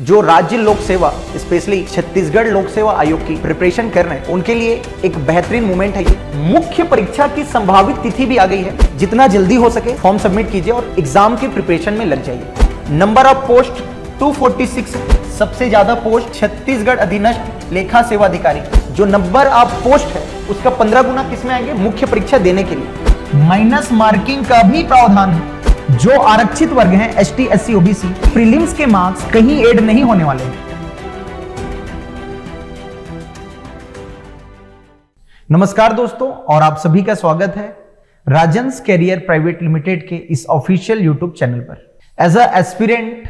जो राज्य लोक सेवा स्पेशली छत्तीसगढ़ लोक सेवा आयोग की प्रिपरेशन कर रहे हैं उनके लिए एक बेहतरीन मोमेंट है ये। मुख्य परीक्षा की संभावित तिथि भी आ गई है। जितना जल्दी हो सके फॉर्म सबमिट कीजिए और एग्जाम की प्रिपरेशन में लग जाइए। नंबर ऑफ पोस्ट 246, सबसे ज्यादा पोस्ट छत्तीसगढ़ अधीनस्थ लेखा सेवा अधिकारी। जो नंबर ऑफ पोस्ट है उसका 15 गुना किसमें आएंगे? मुख्य परीक्षा देने के लिए। माइनस मार्किंग का भी प्रावधान है। जो आरक्षित वर्ग हैं एसटी, एससी, ओबीसी, प्रीलिम्स के मार्क्स कहीं ऐड नहीं होने वाले हैं। नमस्कार दोस्तों, और आप सभी का स्वागत है राजन्स कैरियर प्राइवेट लिमिटेड के इस ऑफिशियल यूट्यूब चैनल पर। एज अ एस्पिरेंट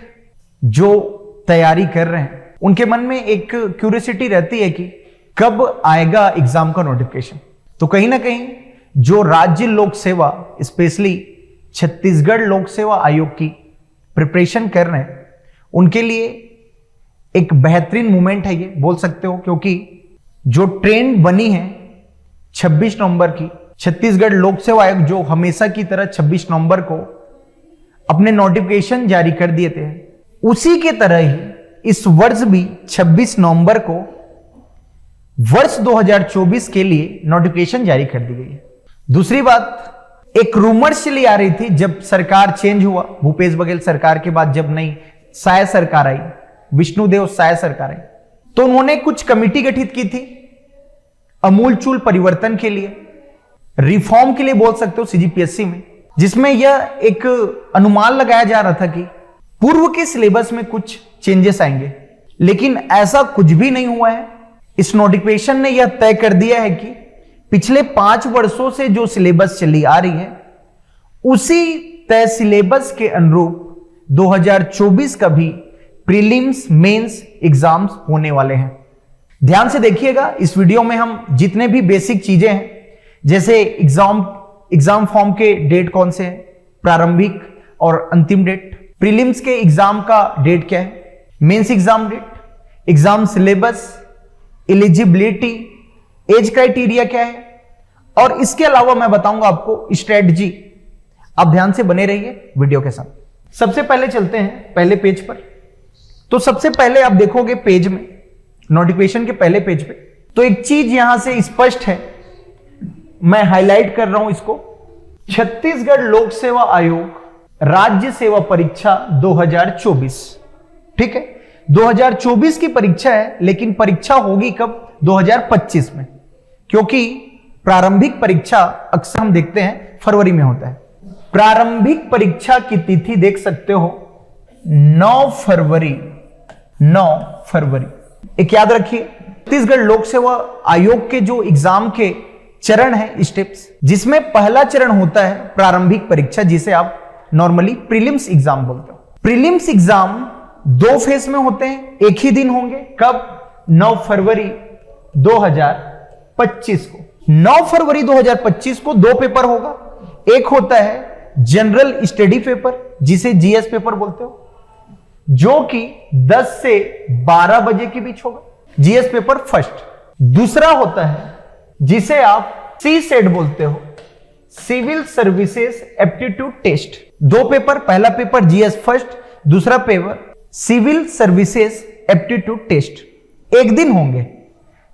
जो तैयारी कर रहे हैं उनके मन में एक क्यूरियोसिटी रहती है कि कब आएगा एग्जाम का नोटिफिकेशन। तो कहीं ना कहीं जो राज्य लोक सेवा स्पेशली छत्तीसगढ़ लोक सेवा आयोग की प्रिपरेशन कर रहे हैं उनके लिए एक बेहतरीन मूवमेंट है ये, बोल सकते हो, क्योंकि जो ट्रेंड बनी है 26 नवंबर की, छत्तीसगढ़ लोक सेवा आयोग जो हमेशा की तरह 26 नवंबर को अपने नोटिफिकेशन जारी कर दिए थे, उसी के तरह ही इस वर्ष भी 26 नवंबर को वर्ष 2024 के लिए नोटिफिकेशन जारी कर दी गई है। दूसरी बात, एक रूमर्स चली आ रही थी जब सरकार चेंज हुआ, भूपेश बघेल सरकार के बाद जब नई साय सरकार आई, विष्णुदेव साय सरकार आई, तो उन्होंने कुछ कमेटी गठित की थी अमूलचूल परिवर्तन के लिए, रिफॉर्म के लिए बोल सकते हो सीजीपीएससी में, जिसमें यह एक अनुमान लगाया जा रहा था कि पूर्व के सिलेबस में कुछ चेंजेस आएंगे, लेकिन ऐसा कुछ भी नहीं हुआ है। इस नोटिफिकेशन ने यह तय कर दिया है कि पिछले 5 वर्षों से जो सिलेबस चली आ रही है उसी तय सिलेबस के अनुरूप 2024 का भी प्रीलिम्स मेंस एग्जाम्स होने वाले हैं। ध्यान से देखिएगा, इस वीडियो में हम जितने भी बेसिक चीजें हैं, जैसे एग्जाम फॉर्म के डेट कौन से हैं, प्रारंभिक और अंतिम डेट, प्रीलिम्स के एग्जाम का डेट क्या है, mains exam date, exam syllabus, eligibility, age criteria क्या है, और इसके अलावा मैं बताऊंगा आपको स्ट्रेटजी। आप ध्यान से बने रहिए वीडियो के साथ। सबसे पहले चलते हैं पहले पेज पर। तो सबसे पहले आप देखोगे पेज में, नोटिफिकेशन के पहले पेज पे, तो एक चीज यहां से स्पष्ट है, मैं हाईलाइट कर रहा हूं इसको। छत्तीसगढ़ लोक सेवा आयोग राज्य सेवा परीक्षा 2024, ठीक है, 2024 की परीक्षा है, लेकिन परीक्षा होगी कब? 2025 में, क्योंकि प्रारंभिक परीक्षा अक्सर हम देखते हैं फरवरी में होता है। प्रारंभिक परीक्षा की तिथि देख सकते हो 9 फरवरी। 9 फरवरी एक याद रखिए, छत्तीसगढ़ लोक सेवा आयोग के जो एग्जाम के चरण है, स्टेप्स, जिसमें पहला चरण होता है प्रारंभिक परीक्षा, जिसे आप नॉर्मली प्रीलिम्स एग्जाम बोलते हो। प्रीलिम्स एग्जाम 2 फेज में होते हैं, एक ही दिन होंगे। कब? 9 फरवरी 2025 को। 9 फरवरी 2025 को 2 पेपर होगा। एक होता है जनरल स्टडी पेपर, जिसे जीएस पेपर बोलते हो, जो कि 10 से 12 बजे के बीच होगा, जीएस पेपर फर्स्ट। दूसरा होता है जिसे आप सी सेट बोलते हो, civil services aptitude test. 2 paper, पहला पेपर जीएस फर्स्ट, दूसरा paper civil services aptitude test. एक दिन होंगे,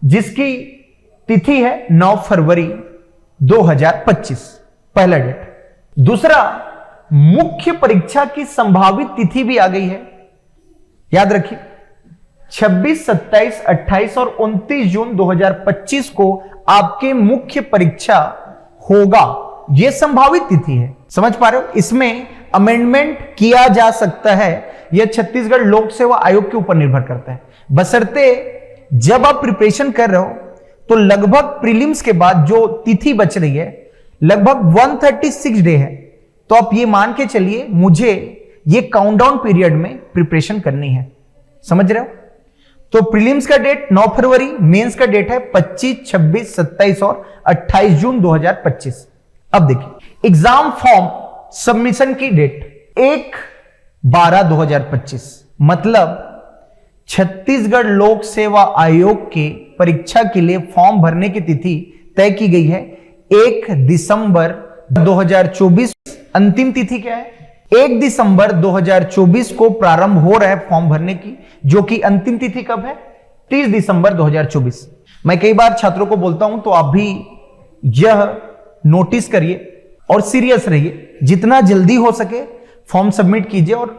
जिसकी तिथि है 9 फरवरी 2025, पहला डेट। दूसरा, मुख्य परीक्षा की संभावित तिथि भी आ गई है, याद रखिए 26, 27, 28 और 29 जून 2025 को आपके मुख्य परीक्षा होगा। यह संभावित तिथि है, समझ पा रहे हो? इसमें अमेंडमेंट किया जा सकता है, यह छत्तीसगढ़ लोक सेवा आयोग के ऊपर निर्भर करता है, बशर्ते जब आप प्रिपरेशन कर रहे हो तो लगभग प्रीलिम्स के बाद जो तिथि बच रही है लगभग 136 डे है, तो आप ये मान के चलिए मुझे ये काउंटडाउन पीरियड में प्रिपरेशन करनी है, समझ रहे हो? तो प्रीलिम्स का डेट 9 फरवरी, मेंस का डेट है 25, 26, 27 और 28 जून 2025। अब देखिए एग्जाम फॉर्म सबमिशन की डेट 1/12/2025, मतलब छत्तीसगढ़ लोक सेवा आयोग के परीक्षा के लिए फॉर्म भरने की तिथि तय की गई है 1 दिसंबर 2024। अंतिम तिथि क्या है? 1 दिसंबर 2024 को प्रारंभ हो रहा है फॉर्म भरने की, जो कि अंतिम तिथि कब है? 30 दिसंबर 2024। मैं कई बार छात्रों को बोलता हूं, तो आप भी यह नोटिस करिए और सीरियस रहिए, जितना जल्दी हो सके फॉर्म सबमिट कीजिए और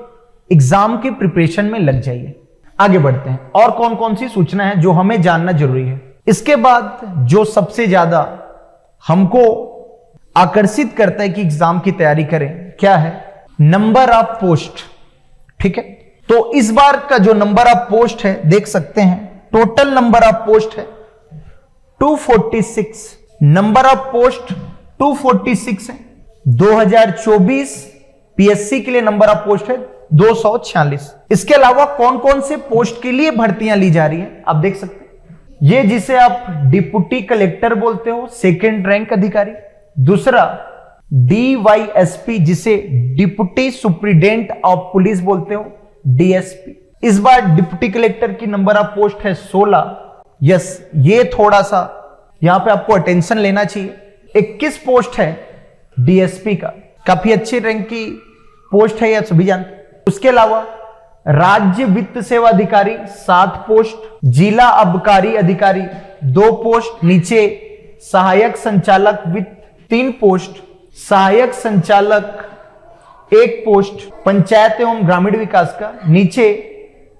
एग्जाम के प्रिपरेशन में लग जाइए। आगे बढ़ते हैं, और कौन कौन सी सूचना है जो हमें जानना जरूरी है। इसके बाद जो सबसे ज्यादा हमको आकर्षित करता है कि एग्जाम की तैयारी करें, क्या है? Number of post. ठीक है, तो इस बार का जो नंबर ऑफ पोस्ट है देख सकते हैं, टोटल नंबर ऑफ पोस्ट है 246। नंबर ऑफ पोस्ट 246 है। 2024 पीएससी के लिए नंबर ऑफ पोस्ट है 246। इसके अलावा कौन कौन से पोस्ट के लिए भर्तियां ली जा रही है आप देख सकते हैं। ये जिसे आप डिप्टी कलेक्टर बोलते हो, सेकेंड रैंक अधिकारी। दूसरा डीवाईएसपी, जिसे डिप्टी सुप्रिटेंडेंट ऑफ पुलिस बोलते हो, डीएसपी। इस बार डिप्टी कलेक्टर की नंबर ऑफ पोस्ट है 16। यस, ये थोड़ा सा यहां पे आपको अटेंशन लेना चाहिए। 21 पोस्ट है डीएसपी का, काफी अच्छी रैंक की पोस्ट है, यह सभी जानते हैं। उसके अलावा राज्य वित्त सेवा अधिकारी 7 पोस्ट, जिला आबकारी अधिकारी 2 पोस्ट, नीचे सहायक संचालक वित्त 3 पोस्ट, सहायक संचालक 1 पोस्ट, पंचायत एवं ग्रामीण विकास का, नीचे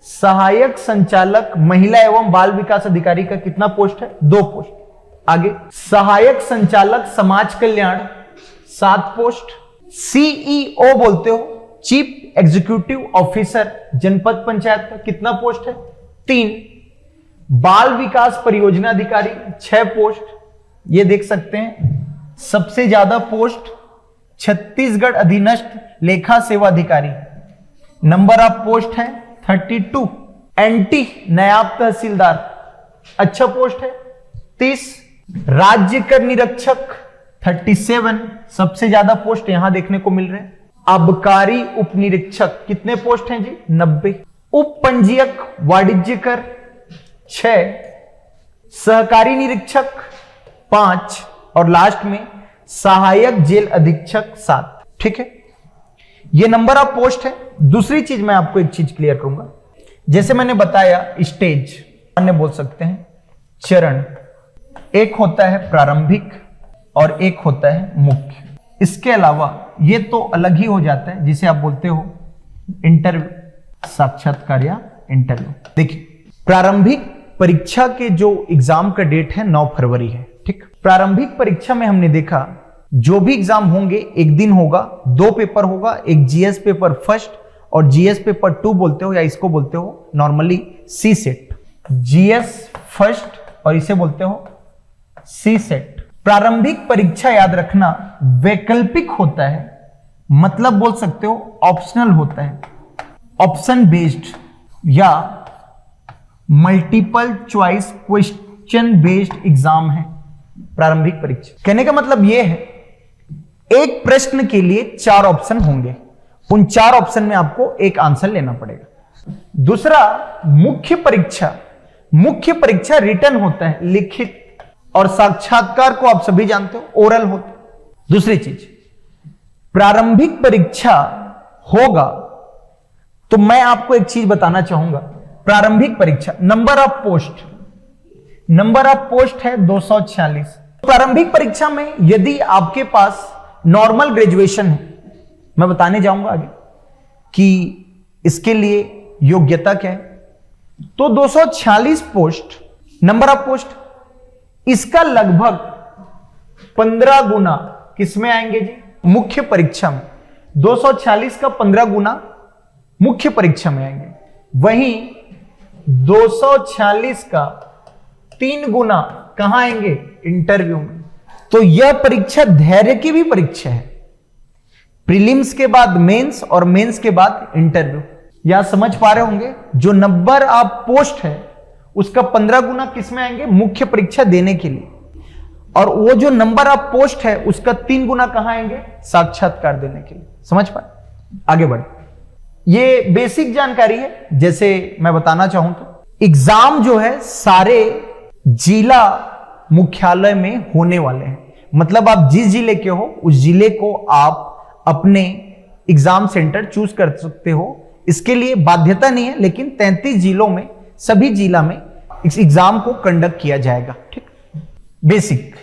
सहायक संचालक महिला एवं बाल विकास अधिकारी का कितना पोस्ट है? 2 पोस्ट। आगे सहायक संचालक समाज कल्याण 7 पोस्ट, सीईओ बोलते हो, चीफ एग्जीक्यूटिव ऑफिसर जनपद पंचायत का कितना पोस्ट है? 3। बाल विकास परियोजना अधिकारी 6 पोस्ट। ये देख सकते हैं सबसे ज्यादा पोस्ट छत्तीसगढ़ अधीनस्थ लेखा सेवा अधिकारी, नंबर ऑफ पोस्ट है 32। एंटी नायब तहसीलदार अच्छा पोस्ट है 30। राज्य कर निरीक्षक 37, सबसे ज्यादा पोस्ट यहां देखने को मिल रहे हैं। आबकारी उप निरीक्षक कितने पोस्ट हैं जी? 90। उप पंजीयक वाणिज्य कर 6, सहकारी निरीक्षक 5 और लास्ट में सहायक जेल अधीक्षक 7। ठीक है, ये नंबर ऑफ पोस्ट है। दूसरी चीज मैं आपको एक चीज क्लियर करूंगा, जैसे मैंने बताया स्टेज अन्य बोल सकते हैं चरण, एक होता है प्रारंभिक और एक होता है मुख्य। इसके अलावा ये तो अलग ही हो जाता है, जिसे आप बोलते हो इंटरव्यू, साक्षात्कार या इंटरव्यू। देखिए, प्रारंभिक परीक्षा के जो एग्जाम का डेट है 9 फरवरी है। ठीक, प्रारंभिक परीक्षा में हमने देखा जो भी एग्जाम होंगे, एक दिन होगा, 2 पेपर होगा, एक जीएस पेपर फर्स्ट और जीएस पेपर 2 बोलते हो, या इसको बोलते हो नॉर्मली सी सेट। जीएस फर्स्ट और इसे बोलते हो सी सेट। प्रारंभिक परीक्षा याद रखना वैकल्पिक होता है, मतलब बोल सकते हो ऑप्शनल होता है, ऑप्शन बेस्ड या multiple choice question based exam है प्रारंभिक परीक्षा। कहने का मतलब यह है एक प्रश्न के लिए 4 ऑप्शन होंगे, उन 4 ऑप्शन में आपको एक आंसर लेना पड़ेगा। दूसरा मुख्य परीक्षा, मुख्य परीक्षा रिटन होता है, लिखित, और साक्षात्कार को आप सभी जानते हो ओरल होता है। दूसरी चीज, प्रारंभिक परीक्षा होगा तो मैं आपको एक चीज बताना चाहूंगा, प्रारंभिक परीक्षा number of post, number of post है 246। प्रारंभिक परीक्षा में यदि आपके पास नॉर्मल ग्रेजुएशन है, मैं बताने जाऊंगा आगे कि इसके लिए योग्यता क्या है, तो 246 पोस्ट नंबर ऑफ पोस्ट, इसका लगभग 15 गुना किसमें आएंगे जी? मुख्य परीक्षा में। 246 का 15 गुना मुख्य परीक्षा में आएंगे, वहीं 246 का 3 गुना कहां आएंगे? इंटरव्यू में। तो यह परीक्षा धैर्य की भी परीक्षा है, प्रीलिम्स के बाद मेंस और मेंस के बाद इंटरव्यू। यह समझ पा रहे होंगे, जो नंबर ऑफ पोस्ट है उसका 15 गुना किसमें आएंगे? मुख्य परीक्षा देने के लिए, और वो जो नंबर ऑफ पोस्ट है उसका 3 गुना कहां आएंगे? साक्षात्कार देने के लिए। समझ पाए? आगे बढ़े, ये बेसिक जानकारी है। जैसे मैं बताना चाहूं तो एग्जाम जो है सारे जिला मुख्यालय में होने वाले हैं, मतलब आप जिस जिले के हो उस जिले को आप अपने एग्जाम सेंटर चूज कर सकते हो। इसके लिए बाध्यता नहीं है, लेकिन 33 जिलों में सभी जिला में इस एग्जाम को कंडक्ट किया जाएगा। ठीक, बेसिक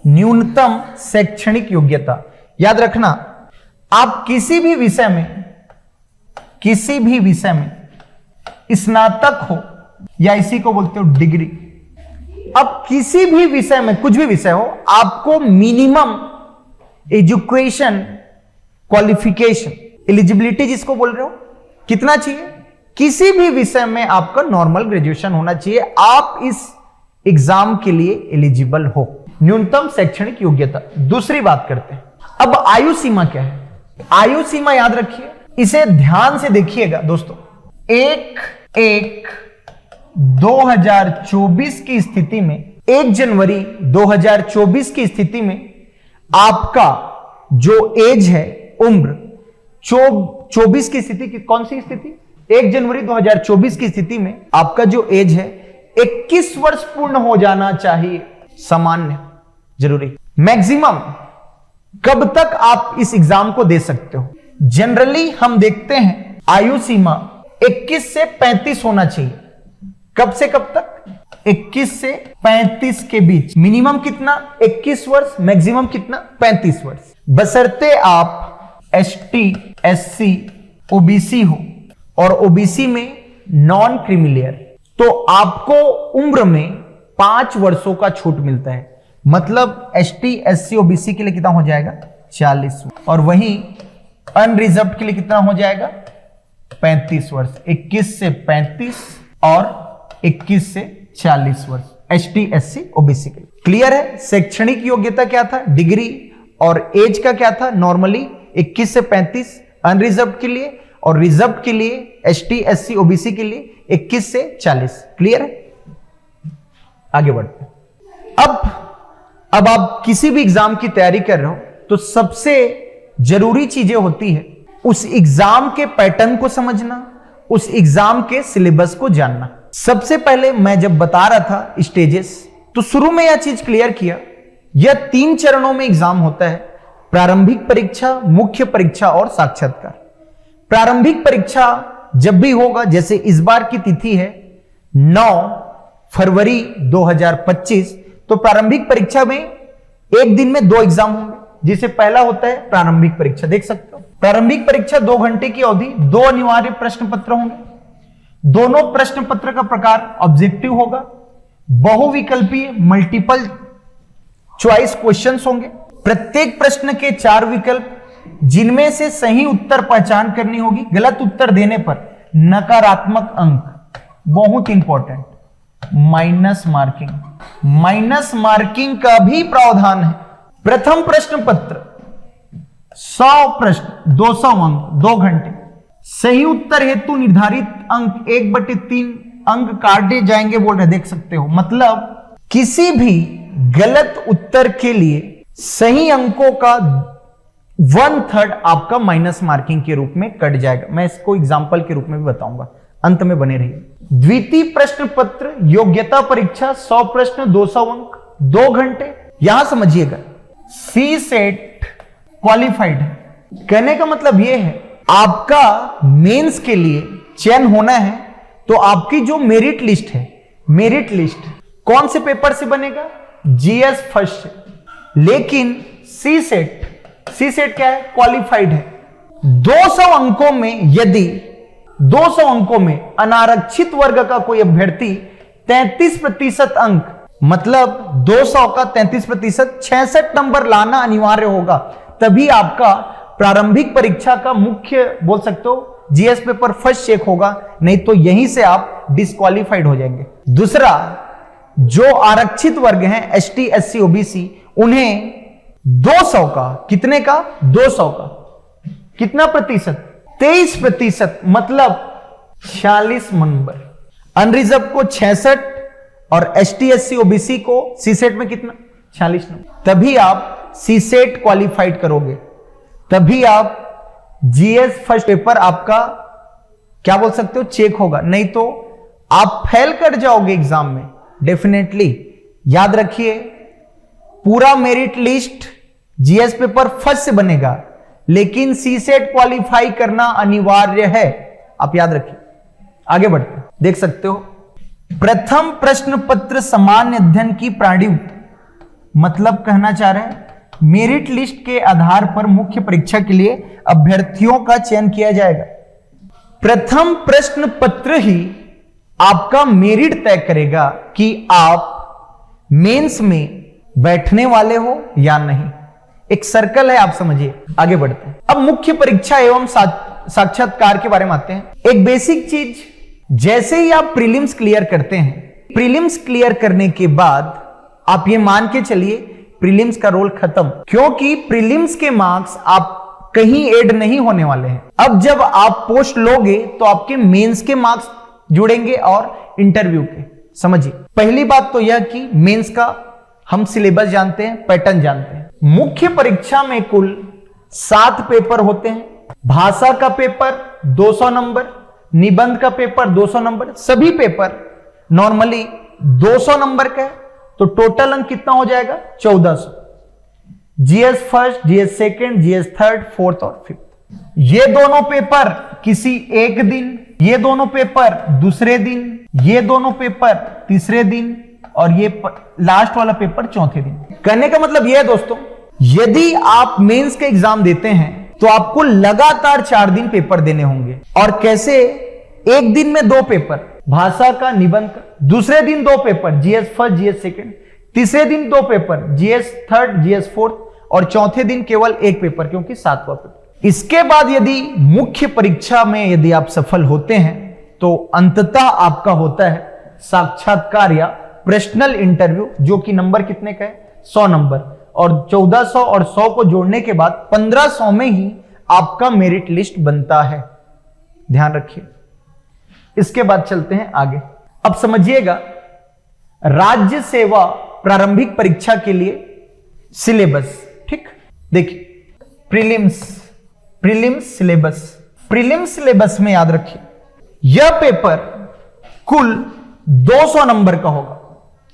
न्यूनतम शैक्षणिक योग्यता याद रखना, आप किसी भी विषय में स्नातक हो या इसी को बोलते हो डिग्री, अब किसी भी विषय में कुछ भी विषय हो, आपको मिनिमम एजुकेशन क्वालिफिकेशन एलिजिबिलिटी जिसको बोल रहे हो कितना चाहिए, किसी भी विषय में आपका नॉर्मल ग्रेजुएशन होना चाहिए, आप इस एग्जाम के लिए एलिजिबल हो। न्यूनतम शैक्षणिक योग्यता। दूसरी बात करते हैं, अब आयु सीमा क्या है? आयु सीमा याद रखिए, इसे ध्यान से देखिएगा दोस्तों। 1/1/2024 की स्थिति में, 1 जनवरी 2024 की स्थिति में आपका जो एज है, उम्र 24 की स्थिति की, कौन सी स्थिति? 1 जनवरी 2024 की स्थिति में आपका जो एज है 21 वर्ष पूर्ण हो जाना चाहिए। सामान्य जरूरी। मैक्सिमम कब तक आप इस एग्जाम को दे सकते हो? जनरली हम देखते हैं आयु सीमा 21 से 35 होना चाहिए। कब से कब तक? 21 से 35 के बीच। मिनिमम कितना? 21 वर्ष, मैक्सिमम कितना? 35 वर्ष। बशर्ते आप ST, SC, OBC हो और OBC में नॉन क्रीमी, तो आपको उम्र में 5 वर्षों का छूट मिलता है। मतलब ST, SC, OBC के लिए कितना हो जाएगा? 40, और वहीं अनरिजर्व्ड के लिए कितना हो जाएगा? 35 वर्ष। 21 से 35 और 21 से 40 वर्ष ST, SC, OBC के लिए। क्लियर है? शैक्षणिक योग्यता क्या था? डिग्री, और एज का क्या था? नॉर्मली 21 से 35 अनरिजर्व्ड के लिए, और रिजर्व के लिए ST, SC, OBC के लिए 21 से 40। क्लियर है? आगे बढ़ते हैं। अब आप किसी भी एग्जाम की तैयारी कर रहे हो तो सबसे जरूरी चीजें होती है उस एग्जाम के पैटर्न को समझना, उस एग्जाम के सिलेबस को जानना। सबसे पहले मैं जब बता रहा था स्टेजेस, तो शुरू में यह चीज क्लियर किया, यह 3 चरणों में एग्जाम होता है: प्रारंभिक परीक्षा, मुख्य परीक्षा और साक्षात्कार। प्रारंभिक परीक्षा जब भी होगा, जैसे इस बार की तिथि है 9 फरवरी 2025, तो प्रारंभिक परीक्षा में एक दिन में 2 एग्जाम होंगे, जिसे पहला होता है प्रारंभिक परीक्षा, देख सकते हो। प्रारंभिक परीक्षा 2 घंटे की अवधि, 2 अनिवार्य प्रश्न पत्र होंगे। दोनों प्रश्न पत्र का प्रकार ऑब्जेक्टिव होगा, बहुविकल्पीय मल्टीपल चॉइस क्वेश्चंस होंगे। प्रत्येक प्रश्न के 4 विकल्प, जिनमें से सही उत्तर पहचान करनी होगी। गलत उत्तर देने पर नकारात्मक अंक, बहुत important, minus marking. Minus marking का भी प्रावधान है। प्रथम प्रश्न पत्र 100 प्रश्न 200 अंक, 2 घंटे। सही उत्तर हेतु निर्धारित अंक 1/3 अंक काटे जाएंगे बोल रहे, देख सकते हो। मतलब किसी भी गलत उत्तर के लिए सही अंकों का 1/3 आपका माइनस मार्किंग के रूप में कट जाएगा। मैं इसको एग्जांपल के रूप में भी बताऊंगा, अंत में बने रहिए। द्वितीय प्रश्न पत्र योग्यता परीक्षा 100 प्रश्न 200 अंक, 2 घंटे। यहां समझिएगा, CSET क्वालिफाइड है। कहने का मतलब यह है, आपका मेंस के लिए चयन होना है तो आपकी जो मेरिट लिस्ट है, मेरिट लिस्ट कौन से पेपर से बनेगा? GS फर्स्ट से। लेकिन CSET क्या है? क्वालिफाइड है। 200 अंकों में यदि 200 अंकों में अनारक्षित वर्ग का कोई अभ्यर्थी 33% अंक, मतलब 200 का 33%, 66 नंबर लाना अनिवार्य होगा, तभी आपका प्रारंभिक परीक्षा का मुख्य बोल सकते हो GS पेपर फर्स्ट चेक होगा, नहीं तो यहीं से आप डिस्क्वालिफाइड हो जाएंगे। दूसरा, जो आरक्षित वर्ग हैं ST, SC, OBC, उन्हें 200 का, कितने का? 200 का कितना प्रतिशत? 23%, मतलब 46 नंबर। अनरिजर्व को 66 और ST, SC, OBC को CSET में कितना? 46 नंबर। तभी आप CSET क्वालिफाइड करोगे, तभी आप GS फर्स्ट पेपर आपका क्या बोल सकते हो? चेक होगा, नहीं तो आप फेल कर जाओगे एग्जाम में डेफिनेटली। याद रखिए, पूरा merit list GS paper first से बनेगा, लेकिन सीसेट क्वालिफाई करना अनिवार्य है। आप याद रखिए। आगे बढ़ते हैं, देख सकते हो प्रथम प्रश्न पत्र सामान्य अध्ययन की प्रारूप, मतलब कहना चाह रहे हैं मेरिट लिस्ट के आधार पर मुख्य परीक्षा के लिए अभ्यर्थियों का चयन किया जाएगा। प्रथम प्रश्न पत्र ही आपका मेरिट तय करेगा कि आप मेंस में बैठने वाले हो या नहीं। एक सर्कल है, आप समझिए। आगे बढ़ते हैं। अब मुख्य परीक्षा एवं साक्षात्कार के बारे में आते हैं। एक बेसिक चीज, जैसे ही आप प्रीलिम्स क्लियर करते हैं, प्रीलिम्स क्लियर करने के बाद आप ये मान के चलिए प्रीलिम्स का रोल खत्म, क्योंकि प्रीलिम्स के मार्क्स आप कहीं ऐड नहीं होने वाले हैं। अब जब आप पोस्ट लोगे तो आपके मेंस के मार्क्स जुड़ेंगे और इंटरव्यू के। समझिए, पहली बात तो यह कि मेंस का हम सिलेबस जानते हैं, पैटर्न जानते हैं। मुख्य परीक्षा में कुल 7 पेपर होते हैं। भाषा का पेपर 200 नंबर, निबंध का पेपर 200 नंबर, सभी पेपर नॉर्मली 200 नंबर का है, तो टोटल अंक कितना हो जाएगा 1400। GS first, GS second, GS third, fourth और फिफ्थ, ये दोनों पेपर किसी एक दिन, ये दोनों पेपर दूसरे दिन, ये दोनों पेपर तीसरे दिन और ये लास्ट वाला पेपर चौथे दिन। कहने का मतलब यह है दोस्तों, यदि आप मेंस के एग्जाम देते हैं तो आपको लगातार 4 दिन पेपर देने होंगे। और कैसे? एक दिन में 2 पेपर, भाषा का, निबंध का, दूसरे दिन 2 paper, GS first, GS second, तीसरे दिन 2 paper, GS third, GS fourth और चौथे दिन केवल 1 पेपर, क्योंकि 7वां पेपर। इसके बाद यदि मुख्य परीक्षा में यदि आप सफल होते हैं तो अंततः आपका होता है साक्षात्कार या पर्सनल इंटरव्यू, जो कि नंबर कितने का है 100 नंबर, और 1400 और 100 को जोड़ने के बाद 1500 में ही आपका मेरिट लिस्ट बनता है। ध्यान रखिए। इसके बाद चलते हैं आगे। अब समझिएगा राज्य सेवा प्रारंभिक परीक्षा के लिए सिलेबस। ठीक, देखिए प्रीलिम्स सिलेबस में याद रखिए यह पेपर कुल 200 नंबर का होगा।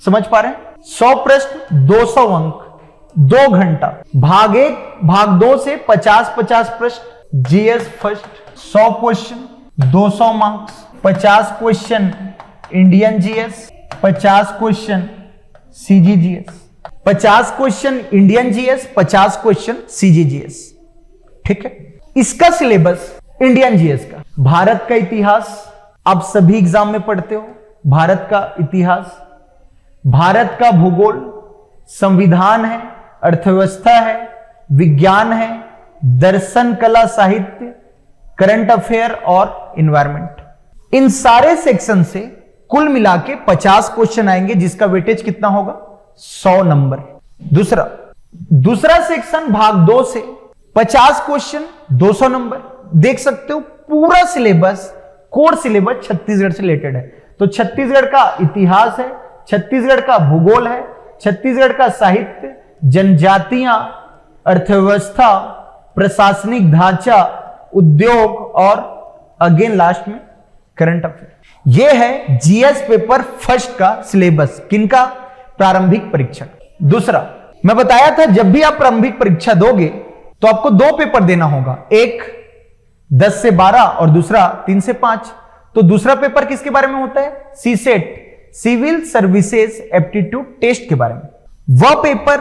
समझ पा रहे हैं? 100 प्रश्न, 200 अंक, 2 घंटा। भाग 1 भाग 2 से 50-50 प्रश्न। GS first 100 question, 200 marks, 50 question Indian GS, 50 question CGGS, 50 question Indian GS, 50 question CGGS. ठीक है, इसका सिलेबस इंडियन जीएस का, भारत का इतिहास आप सभी एग्जाम में पढ़ते हो, भारत का इतिहास, भारत का भूगोल, संविधान है, अर्थव्यवस्था है, विज्ञान है, दर्शन, कला, साहित्य, करंट अफेयर और एनवायरमेंट। इन सारे सेक्शन से कुल मिला के 50 क्वेश्चन आएंगे, जिसका वेटेज कितना होगा 100 नंबर। दूसरा सेक्शन भाग 2 से 50 क्वेश्चन, 200 नंबर। देख सकते हो पूरा सिलेबस, कोर सिलेबस छत्तीसगढ़ से रिलेटेड है। तो छत्तीसगढ़ का इतिहास है, छत्तीसगढ़ का भूगोल है, छत्तीसगढ़ का साहित्य, जनजातियां, अर्थव्यवस्था, प्रशासनिक ढांचा, उद्योग और अगेन लास्ट में करंट अफेयर। यह है जीएस पेपर फर्स्ट का सिलेबस। किनका? प्रारंभिक परीक्षा। दूसरा, मैं बताया था जब भी आप प्रारंभिक परीक्षा दोगे तो आपको 2 पेपर देना होगा, एक 10 से 12 और दूसरा 3 से 5। तो दूसरा पेपर किसके बारे में होता है? CSAT, civil services aptitude test के बारे में। वह पेपर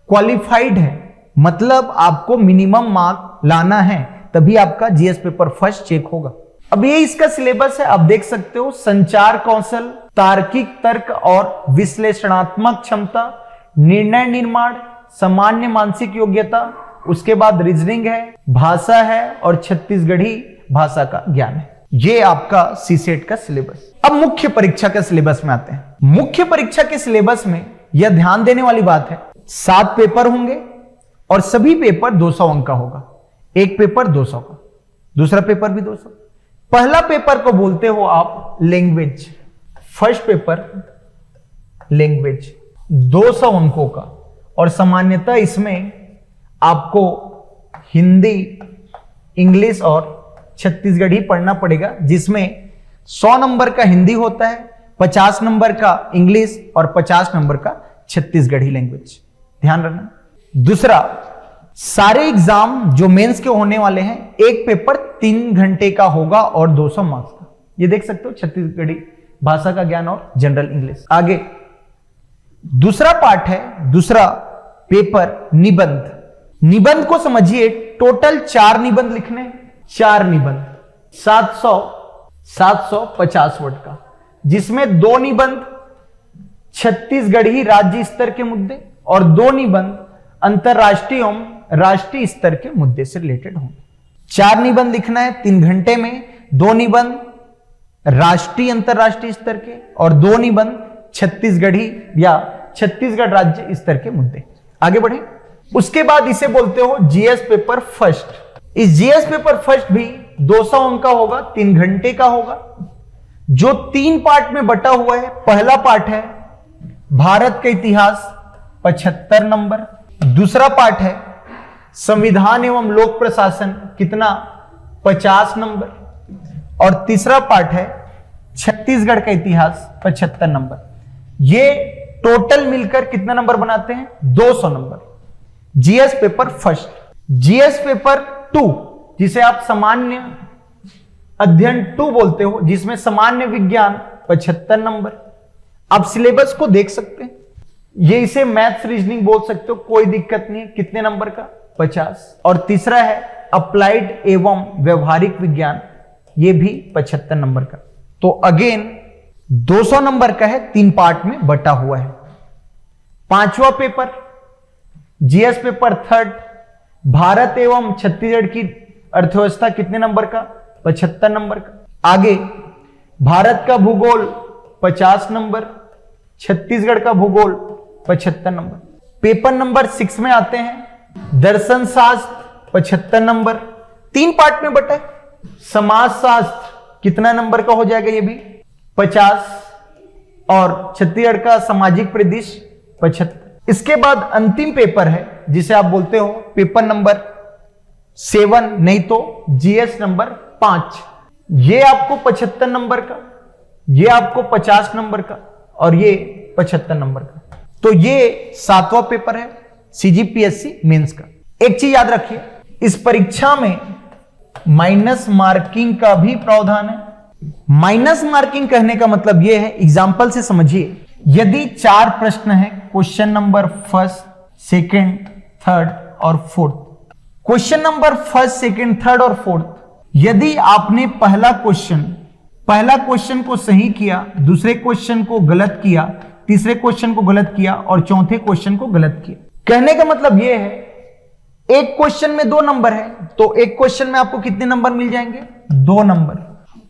क्वालिफाइड है, मतलब आपको मिनिमम मार्क लाना है, तभी आपका जीएस पेपर फर्स्ट चेक होगा। अब ये इसका सिलेबस है, आप देख सकते हो। संचार कौशल, तार्किक तर्क और विश्लेषणात्मक क्षमता, निर्णय निर्माण, सामान्य मानसिक योग्यता, उसके बाद रीजनिंग है, भाषा है और छत्तीसगढ़ी भाषा का ज्ञान है। ये आपका सीसेट का सिलेबस। अब मुख्य परीक्षा के सिलेबस में आते हैं। मुख्य परीक्षा के सिलेबस में यह ध्यान देने वाली बात है, 7 पेपर होंगे और सभी पेपर 200 अंक का होगा। एक पेपर 200 का, दूसरा पेपर भी 200। पहला पेपर को बोलते हो आप लैंग्वेज, फर्स्ट पेपर लैंग्वेज 200 अंकों का, और सामान्यतः इसमें आपको हिंदी, इंग्लिश और छत्तीसगढ़ी पढ़ना पड़ेगा, जिसमें 100 नंबर का हिंदी होता है, 50 नंबर का इंग्लिश और 50 नंबर का छत्तीसगढ़ी लैंग्वेज। ध्यान रखना। दूसरा, सारे एग्जाम जो मेंस के होने वाले हैं, एक पेपर 3 घंटे का होगा और 200 मार्क्स का। ये देख सकते हो, छत्तीसगढ़ी भाषा का ज्ञान और जनरल इंग्लिश। आगे दूसरा पार्ट है, दूसरा पेपर निबंध। निबंध को समझिए, टोटल 4 निबंध लिखने, 4 निबंध 750 वर्ड का, जिसमें 2 निबंध छत्तीसगढ़ी राज्य स्तर के मुद्दे और 2 निबंध अंतरराष्ट्रीय एवं राष्ट्रीय स्तर के मुद्दे से रिलेटेड होंगे। 4 निबंध लिखना है 3 घंटे में, 2 निबंध राष्ट्रीय अंतरराष्ट्रीय स्तर के और 2 निबंध छत्तीसगढ़ी या छत्तीसगढ़ राज्य स्तर के मुद्दे। आगे बढ़े। उसके बाद इसे बोलते हो जीएस पेपर फर्स्ट। इस जीएस पेपर फर्स्ट भी 200 अंक का होगा, 3 घंटे का होगा, जो 3 पार्ट में बटा हुआ है। पहला पार्ट है भारत का इतिहास 75 नंबर, दूसरा पार्ट है संविधान एवं लोक प्रशासन, कितना 50 नंबर, और तीसरा पार्ट है छत्तीसगढ़ का इतिहास 75 नंबर। ये टोटल मिलकर कितना नंबर बनाते हैं? 200 number. GS paper first. GS paper 2, जिसे आप सामान्य अध्ययन 2 बोलते हो, जिसमें सामान्य विज्ञान 75 नंबर। आप सिलेबस को देख सकते हैं, ये इसे मैथ्स रीजनिंग बोल सकते हो, कोई दिक्कत नहीं है। कितने नंबर का? 50। और तीसरा है अप्लाइड एवं व्यवहारिक विज्ञान, ये भी 75 नंबर का। तो अगेन 200 नंबर का है, 3 पार्ट में बटा हुआ है। 5वां paper GS paper third, Bharat एवं छत्तीसगढ़ की अर्थव्यवस्था, कितने नंबर का? 75 नंबर का। आगे भारत का भूगोल 50 नंबर, छत्तीसगढ़ का भूगोल 75 नंबर। पेपर नंबर 6 में आते हैं दर्शन शास्त्र 75 नंबर, 3 पार्ट में बटा है। समाज शास्त्र कितना नंबर का हो जाएगा? ये भी 50, और छत्तीसगढ़ का सामाजिक परिदृश्य 75। इसके बाद अंतिम पेपर है, जिसे आप बोलते हो पेपर नंबर 7, नहीं तो जीएस नंबर 5। ये आपको 75 नंबर का, ये आपको 50 नंबर का, और ये 75 नंबर का। तो ये 7वां पेपर है सीजीपीएससी मेंस का। एक चीज याद रखिए, इस परीक्षा में माइनस मार्किंग का भी प्रावधान है। माइनस मार्किंग कहने का मतलब यह है, एग्जाम्पल से समझिए, यदि 4 प्रश्न है, क्वेश्चन नंबर 1, 2, 3 और 4, क्वेश्चन नंबर 1, 2, 3 और 4, यदि आपने पहला क्वेश्चन को सही किया, दूसरे क्वेश्चन को गलत किया, तीसरे क्वेश्चन को गलत किया और चौथे क्वेश्चन को गलत किया, कहने का मतलब यह है, एक क्वेश्चन में 2 नंबर है, तो एक क्वेश्चन में आपको कितने नंबर मिल जाएंगे? 2 नंबर।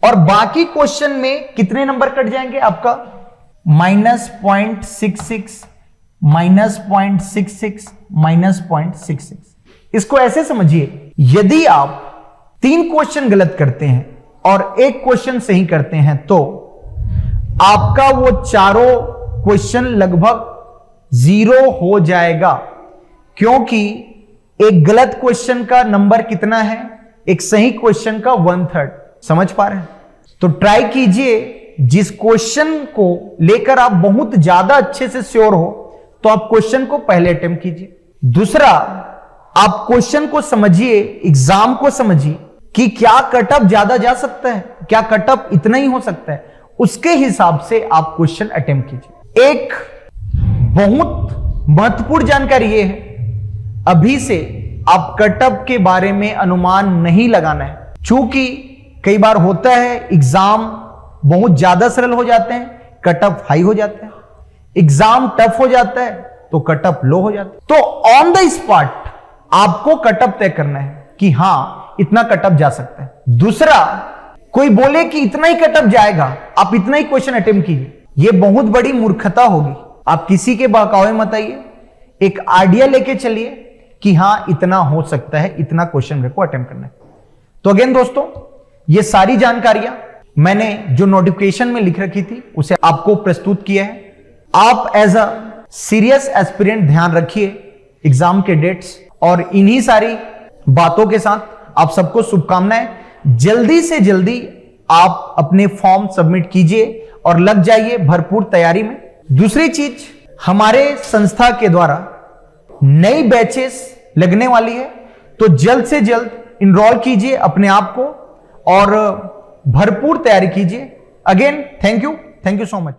और बाकी क्वेश्चन में कितने नंबर कट जाएंगे आपका? -0.66, -0.66, -0.66। इसको ऐसे समझिए, यदि आप 3 क्वेश्चन गलत करते हैं और एक क्वेश्चन सही करते हैं, तो आपका वो चारों क्वेश्चन लगभग 0 हो जाएगा, क्योंकि एक गलत क्वेश्चन का नंबर कितना है? एक सही क्वेश्चन का 1/3। समझ पा रहे हैं? तो ट्राई कीजिए, जिस क्वेश्चन को लेकर आप बहुत ज्यादा अच्छे से श्योर हो, तो आप क्वेश्चन को पहले अटेम्प्ट कीजिए। दूसरा, आप क्वेश्चन को समझिए, एग्जाम को समझिए कि क्या कटअप ज्यादा जा सकता है, क्या कटअप इतना ही हो सकता है, उसके हिसाब से आप क्वेश्चन अटेम्प्ट कीजिए। एक बहुत महत्वपूर्ण जानकारी यह है, अभी से आप कटअप के बारे में अनुमान नहीं लगाना है, क्योंकि कई बार होता है एग्जाम बहुत ज्यादा सरल हो जाते हैं, कटअप हाई हो जाता है, एग्जाम टफ हो जाता है तो कटअप लो हो जाता है। तो ऑन द स्पॉट आपको कटअप तय करना है कि हां इतना कटअप जा सकता है। दूसरा, कोई बोले कि इतना ही कटअप जाएगा, आप इतना ही क्वेश्चन अटेम्प्ट कीजिए, यह बहुत बड़ी मूर्खता होगी। आप किसी के बहकावे मत आइए, एक आइडिया लेके चलिए कि हां इतना हो सकता है, इतना क्वेश्चन मेरे को अटेम्प्ट करना है। तो अगेन दोस्तों, ये सारी जानकारियां मैंने जो नोटिफिकेशन में लिख रखी थी उसे आपको प्रस्तुत किया है। आप एज अ सीरियस एस्पिरेंट ध्यान रखिए एग्जाम के डेट्स, और इन्हीं सारी बातों के साथ आप सबको शुभकामनाएं। जल्दी से जल्दी आप अपने फॉर्म सबमिट कीजिए और लग जाइए भरपूर तैयारी में। दूसरी चीज, हमारे संस्था के द्वारा नई बैचेस लगने वाली है, तो जल्द से जल्द इनरोल कीजिए अपने आप को और भरपूर तैयारी कीजिए। Again thank you so much.